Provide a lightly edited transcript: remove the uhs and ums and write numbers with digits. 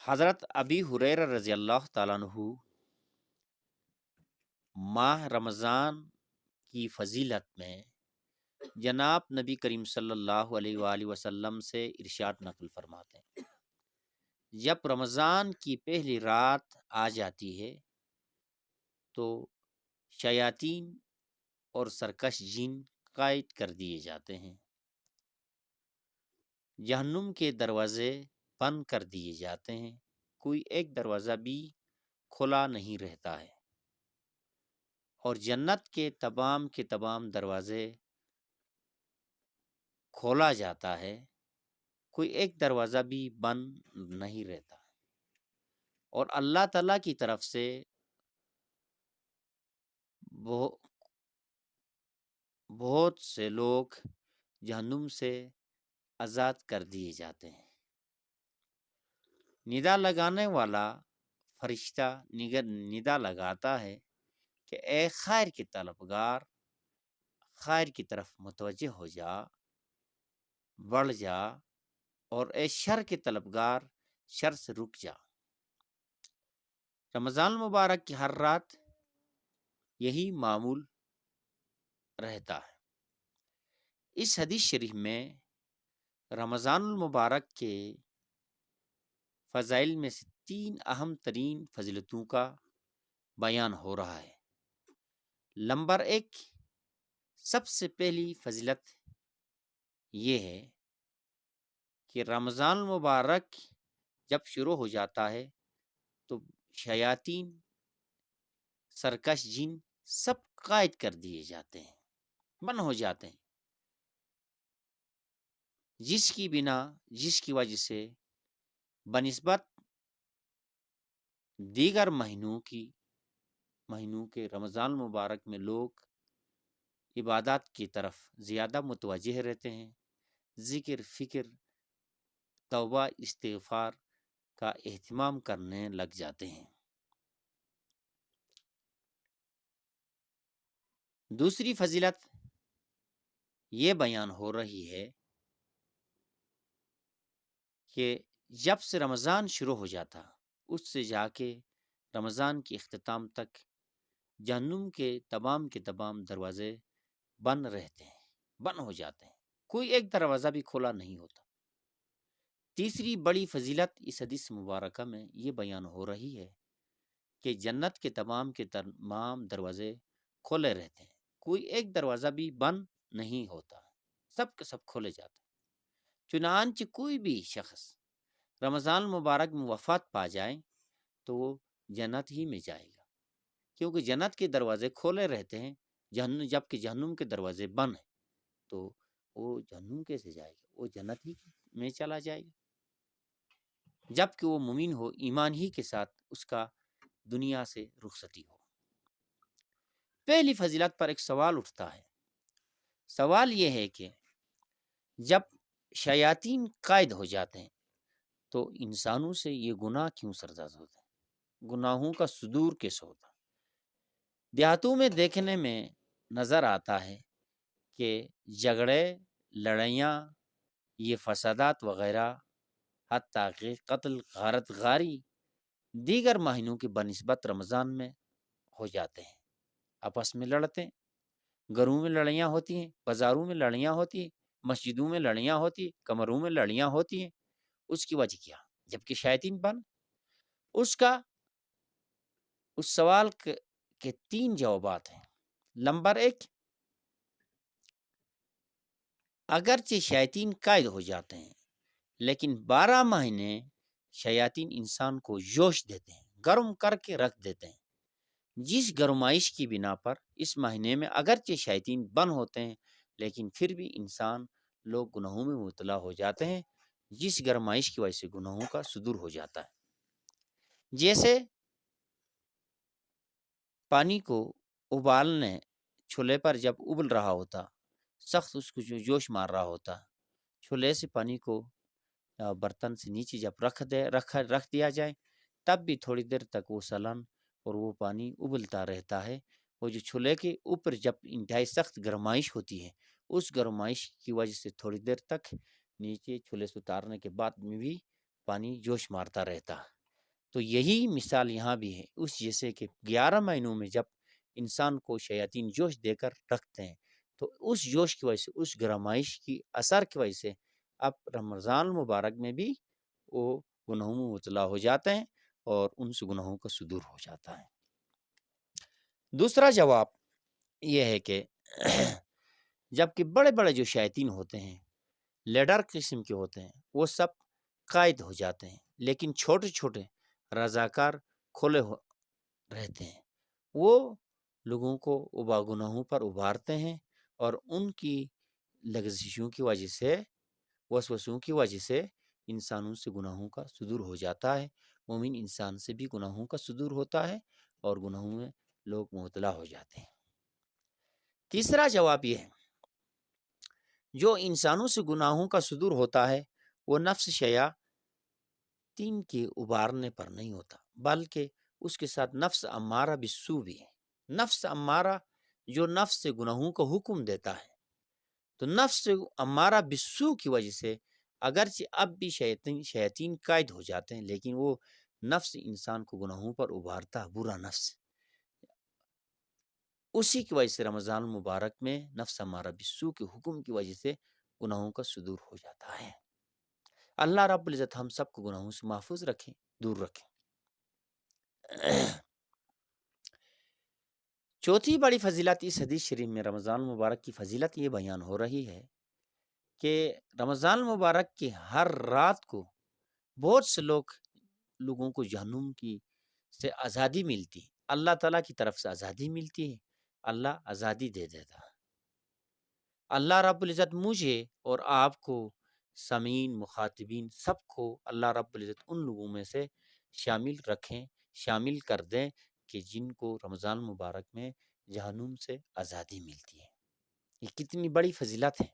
حضرت ابی ہریرہ رضی اللہ تعالیٰ عنہ ماہ رمضان کی فضیلت میں جناب نبی کریم صلی اللہ علیہ وآلہ وسلم سے ارشاد نقل فرماتے ہیں، جب رمضان کی پہلی رات آ جاتی ہے تو شیاطین اور سرکش جن قائد کر دیے جاتے ہیں، جہنم کے دروازے بند کر دیے جاتے ہیں، کوئی ایک دروازہ بھی کھلا نہیں رہتا ہے، اور جنت کے تمام دروازے کھولا جاتا ہے، کوئی ایک دروازہ بھی بند نہیں رہتا، اور اللہ تعالیٰ کی طرف سے بہت سے لوگ جہنم سے آزاد کر دیے جاتے ہیں۔ ندا لگانے والا فرشتہ ندا لگاتا ہے کہ اے خیر کے طلبگار، خیر کی طرف متوجہ ہو جا، بڑھ جا، اور اے شر کے طلبگار، شر سے رک جا۔ رمضان المبارک کی ہر رات یہی معمول رہتا ہے۔ اس حدیث شریف میں رمضان المبارک کے فضائل میں سے 3 اہم ترین فضیلتوں کا بیان ہو رہا ہے۔ نمبر 1، سب سے پہلی فضیلت یہ ہے کہ رمضان المبارک جب شروع ہو جاتا ہے تو شیاطین، سرکش جن سب قائد کر دیے جاتے ہیں، بند ہو جاتے ہیں، جس کی وجہ سے بنسبت دیگر مہینوں کے رمضان المبارک میں لوگ عبادات کی طرف زیادہ متوجہ رہتے ہیں، ذکر، فکر، توبہ، استغفار کا اہتمام کرنے لگ جاتے ہیں۔ دوسری فضیلت یہ بیان ہو رہی ہے کہ جب سے رمضان شروع ہو جاتا اس سے جا کے رمضان کے اختتام تک جہنم کے تمام دروازے بند رہتے ہیں، بند ہو جاتے ہیں، کوئی ایک دروازہ بھی کھلا نہیں ہوتا۔ تیسری بڑی فضیلت اس حدیث مبارکہ میں یہ بیان ہو رہی ہے کہ جنت کے تمام دروازے کھلے رہتے ہیں، کوئی ایک دروازہ بھی بند نہیں ہوتا، سب کے سب کھولے جاتے ہیں۔ چنانچہ کوئی بھی شخص رمضان المبارک میں وفات پا جائے تو وہ جنت ہی میں جائے گا، کیونکہ جنت کے دروازے کھولے رہتے ہیں، جبکہ جہنم کے دروازے بند ہیں، تو وہ جہنم کیسے جائے گا؟ وہ جنت ہی میں چلا جائے گا، جبکہ وہ مومن ہو، ایمان ہی کے ساتھ اس کا دنیا سے رخصتی ہو۔ پہلی فضیلت پر ایک سوال اٹھتا ہے، سوال یہ ہے کہ جب شیاطین قائد ہو جاتے ہیں تو انسانوں سے یہ گناہ کیوں سرزد ہوتے ہیں؟ گناہوں کا صدور کیسے ہوتا؟ دیہاتوں میں دیکھنے میں نظر آتا ہے کہ جھگڑے، لڑائیاں، یہ فسادات وغیرہ، حتیٰ کہ قتل، غارت غاری دیگر مہینوں کی بنسبت رمضان میں ہو جاتے ہیں، آپس میں لڑتے ہیں، گھروں میں لڑائیاں ہوتی ہیں، بازاروں میں لڑائیاں ہوتی ہیں، مسجدوں میں لڑائیاں ہوتی ہیں، کمروں میں لڑائیاں ہوتی ہیں۔ اس کی وجہ کیا؟ جبکہ شیاطین بن اس سوال کے 3 جوابات ہیں۔ نمبر 1، اگرچہ شیاطین قائد ہو جاتے ہیں لیکن 12 مہینے شیاطین انسان کو جوش دیتے ہیں، گرم کر کے رکھ دیتے ہیں، جس گرمائش کی بنا پر اس مہینے میں اگرچہ شیاطین بند ہوتے ہیں لیکن پھر بھی لوگ گناہوں میں مبتلا ہو جاتے ہیں، جس گرمائش کی وجہ سے گناہوں کا صدور ہو جاتا ہے۔ جیسے پانی کو ابالنے چولہے پر جب ابل رہا ہوتا، سخت اس کو جو جوش مار رہا ہوتا، چولہے سے پانی کو برتن سے نیچے جب رکھ دیا جائے تب بھی تھوڑی دیر تک وہ سلن اور وہ پانی ابلتا رہتا ہے۔ وہ جو چولہے کے اوپر جب انتہائی سخت گرمائش ہوتی ہے، اس گرمائش کی وجہ سے تھوڑی دیر تک نیچے چولہے سے اتارنے کے بعد میں بھی پانی جوش مارتا رہتا۔ تو یہی مثال یہاں بھی ہے، اس جیسے کہ 11 مہینوں میں جب انسان کو شیاطین جوش دے کر رکھتے ہیں تو اس جوش کی وجہ سے، اس گرمائش کی اثر کی وجہ سے اب رمضان المبارک میں بھی وہ گناہوں میں مبتلا ہو جاتے ہیں اور ان سے گناہوں کا صدور ہو جاتا ہے۔ دوسرا جواب یہ ہے کہ جب کہ بڑے بڑے جو شیاطین ہوتے ہیں، لیڈر قسم کے ہوتے ہیں، وہ سب قائد ہو جاتے ہیں، لیکن چھوٹے چھوٹے رضاکار کھلے رہتے ہیں، وہ لوگوں کو گناہوں پر ابھارتے ہیں اور ان کی لغزشوں کی وجہ سے، وسوسوں کی وجہ سے انسانوں سے گناہوں کا صدور ہو جاتا ہے۔ مومن انسان سے بھی گناہوں کا صدور ہوتا ہے اور گناہوں میں لوگ مبتلا ہو جاتے ہیں۔ تیسرا جواب یہ ہے، جو انسانوں سے گناہوں کا صدور ہوتا ہے وہ نفس شیاطین کے ابھارنے پر نہیں ہوتا، بلکہ اس کے ساتھ نفس امارہ بالسوء بھی ہے۔ نفس امارہ جو نفس سے گناہوں کا حکم دیتا ہے، تو نفس امارہ بالسوء کی وجہ سے اگرچہ اب بھی شیاطین قائد ہو جاتے ہیں، لیکن وہ نفس انسان کو گناہوں پر ابھارتا ہے، برا نفس۔ اسی کی وجہ سے رمضان المبارک میں نفس امارہ بالسوء کے حکم کی وجہ سے گناہوں کا صدور ہو جاتا ہے۔ اللہ رب العزت ہم سب کو گناہوں سے محفوظ رکھیں، دور رکھیں۔ چوتھی بڑی فضیلت اس حدیث شریف میں رمضان المبارک کی فضیلت یہ بیان ہو رہی ہے کہ رمضان المبارک کی ہر رات کو بہت سے لوگوں کو جہنم کی سے آزادی ملتی ہے، اللہ تعالیٰ کی طرف سے آزادی ملتی ہے، اللہ آزادی دے دیتا ہے۔ اللہ رب العزت مجھے اور آپ کو، سامعین، مخاطبین، سب کو اللہ رب العزت ان لوگوں میں سے شامل رکھیں، شامل کر دیں کہ جن کو رمضان مبارک میں جہنم سے آزادی ملتی ہے۔ یہ کتنی بڑی فضیلت ہے۔